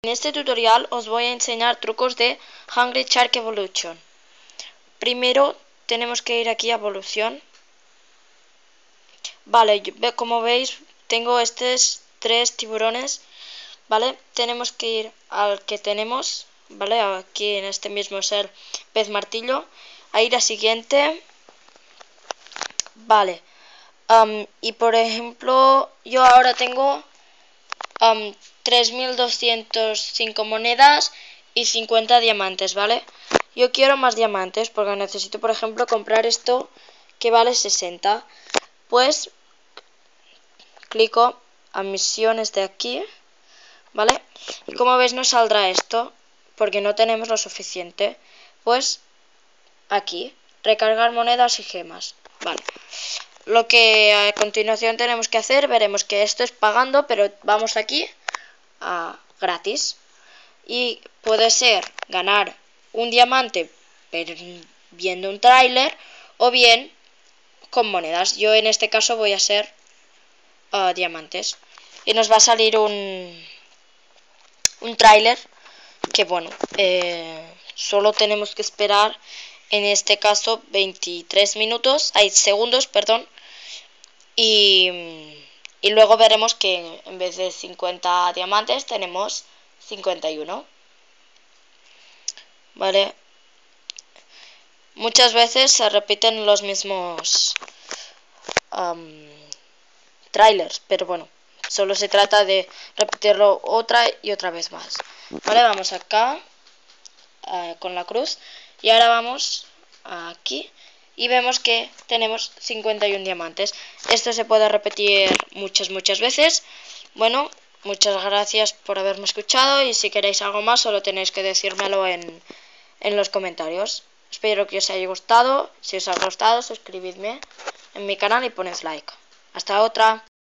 En este tutorial os voy a enseñar trucos de Hungry Shark Evolution. Primero tenemos que ir aquí a evolución. Vale, como veis tengo estos 3 tiburones. Vale, tenemos que ir al que tenemos. Vale, aquí en este mismo es el pez martillo. A ir a siguiente. Vale, y por ejemplo yo ahora tengo 3205 monedas y 50 diamantes, ¿vale? Yo quiero más diamantes porque necesito, por ejemplo, comprar esto que vale 60. Pues clico a misiones de aquí, ¿vale? Y como veis nos saldrá esto porque no tenemos lo suficiente. Pues aquí, recargar monedas y gemas, ¿vale? Lo que a continuación tenemos que hacer, veremos que esto es pagando, pero vamos aquí a gratis. Y puede ser ganar un diamante viendo un tráiler o bien con monedas. Yo en este caso voy a ser diamantes. Y nos va a salir un tráiler que bueno, solo tenemos que esperar en este caso 23 minutos, hay segundos, perdón. Y luego veremos que en vez de 50 diamantes tenemos 51. Vale. Muchas veces se repiten los mismos trailers, pero bueno, solo se trata de repetirlo otra y otra vez más. Vale, vamos acá con la cruz y ahora vamos aquí y vemos que tenemos 51 diamantes. Esto se puede repetir muchas veces. Bueno, muchas gracias por haberme escuchado y si queréis algo más solo tenéis que decírmelo en los comentarios. Espero que os haya gustado. Si os ha gustado, suscribidme en mi canal y poned like. Hasta otra.